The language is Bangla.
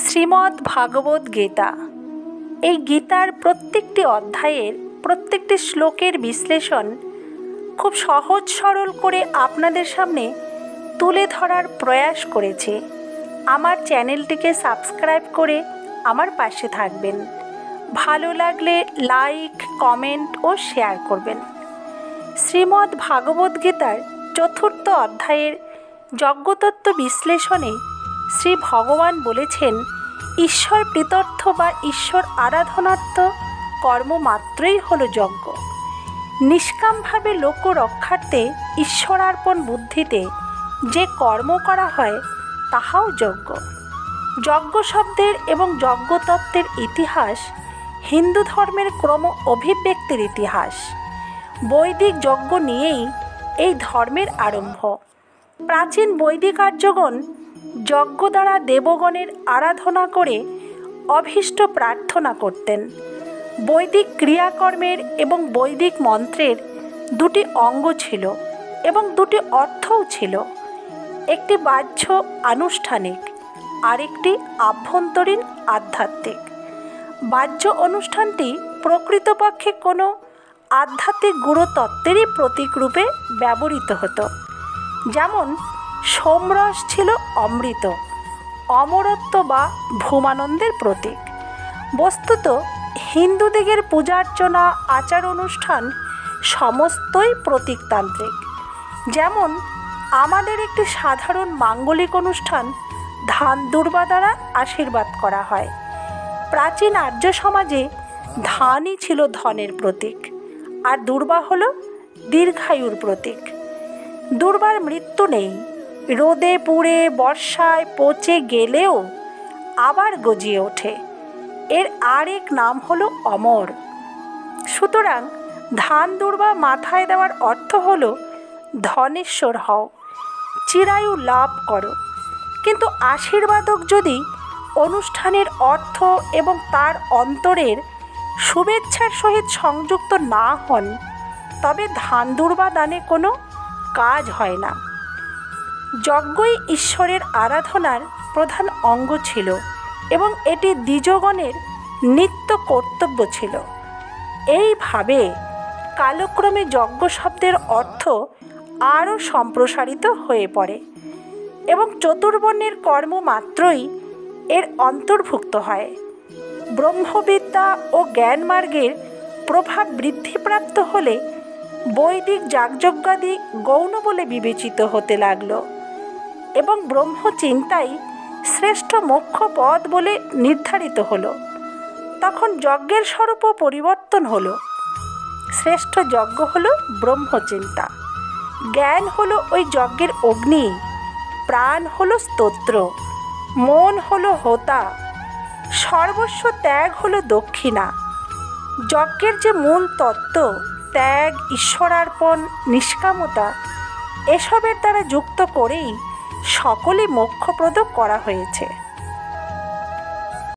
শ্রীমদ্ ভাগবত গীতা। এই গীতার প্রত্যেকটি অধ্যায়ের প্রত্যেকটি শ্লোকের বিশ্লেষণ খুব সহজ সরল করে আপনাদের সামনে তুলে ধরার প্রয়াস করেছি। আমার চ্যানেলটিকে সাবস্ক্রাইব করে আমার পাশে থাকবেন। ভালো লাগলে লাইক, কমেন্ট ও শেয়ার করবেন। শ্রীমদ্ ভাগবত গীতার চতুর্থ অধ্যায়ের যজ্ঞতত্ত্ব বিশ্লেষণে শ্রী ভগবান বলেছেন, ঈশ্বর প্রীত্যর্থ বা ঈশ্বর আরাধনার্থ কর্ম মাত্রই হল যজ্ঞ। নিষ্কামভাবে লোক রক্ষার্থে ঈশ্বরার্পণ বুদ্ধিতে যে কর্ম করা হয় তাহাও যজ্ঞ। যজ্ঞ শব্দের এবং যজ্ঞতত্ত্বের ইতিহাস হিন্দু ধর্মের ক্রম অভিব্যক্তির ইতিহাস। বৈদিক যজ্ঞ নিয়েই এই ধর্মের আরম্ভ। প্রাচীন বৈদিক আর্যগণ যজ্ঞ দ্বারা দেবগণের আরাধনা করে অভীষ্ট প্রার্থনা করতেন। বৈদিক ক্রিয়াকর্মের এবং বৈদিক মন্ত্রের দুটি অঙ্গ ছিল এবং দুটি অর্থও ছিল। একটি বাহ্য আনুষ্ঠানিক, আরেকটি আভ্যন্তরীণ আধ্যাত্মিক। বাহ্য অনুষ্ঠানটি প্রকৃতপক্ষে কোনো আধ্যাত্মিক গুরুতত্ত্বেরই প্রতীক রূপে ব্যবহৃত হতো। যেমন সোমরস ছিল অমৃত, অমরত্ব বা ভূমানন্দের প্রতীক। বস্তুত হিন্দুদিগের পূজার্চনা, আচার অনুষ্ঠান সমস্তই প্রতীকতান্ত্রিক। যেমন আমাদের একটি সাধারণ মাঙ্গলিক অনুষ্ঠান ধান দুর্বা দ্বারা আশীর্বাদ করা হয়। প্রাচীন আর্য সমাজে ধানই ছিল ধনের প্রতীক, আর দুর্বা হল দীর্ঘায়ুর প্রতীক। দুর্বার মৃত্যু নেই, রোদে পুড়ে বর্ষায় পচে গেলেও আবার গজিয়ে ওঠে। এর আরেক নাম হলো অমর। সুতরাং ধান দুর্বা মাথায় দেওয়ার অর্থ হলো ধনেশ্বর হও, চিরায়ু লাভ করো। কিন্তু আশীর্বাদক যদি অনুষ্ঠানের অর্থ এবং তার অন্তরের শুভেচ্ছার সহিত সংযুক্ত না হন, তবে ধান দুর্বা দানে কোনো কাজ হয় না। যজ্ঞই ঈশ্বরের আরাধনার প্রধান অঙ্গ ছিল এবং এটি দ্বিজগণের নিত্য কর্তব্য ছিল। এইভাবে কালক্রমে যজ্ঞ শব্দের অর্থ আরও সম্প্রসারিত হয়ে পড়ে এবং চতুর্বর্ণের কর্ম মাত্রই এর অন্তর্ভুক্ত হয়। ব্রহ্মবিদ্যা ও জ্ঞান মার্গের প্রভাব বৃদ্ধিপ্রাপ্ত হলে বৈদিক যাগযজ্ঞাদি গৌণ বলে বিবেচিত হতে লাগল এবং ব্রহ্মচিন্তাই শ্রেষ্ঠ মোক্ষ পদ বলে নির্ধারিত হলো। তখন যজ্ঞের স্বরূপও পরিবর্তন হলো। শ্রেষ্ঠ যজ্ঞ হলো ব্রহ্মচিন্তা, জ্ঞান হলো ওই যজ্ঞের অগ্নি, প্রাণ হলো স্তোত্র, মন হলো হোতা, সর্বস্ব ত্যাগ হলো দক্ষিণা। যজ্ঞের যে মূল তত্ত্ব ত্যাগ, ঈশ্বরার্পণ, নিষ্কামতা, এসবের দ্বারা যুক্ত করেই সকলই মোক্ষপ্রদ করা হয়েছে।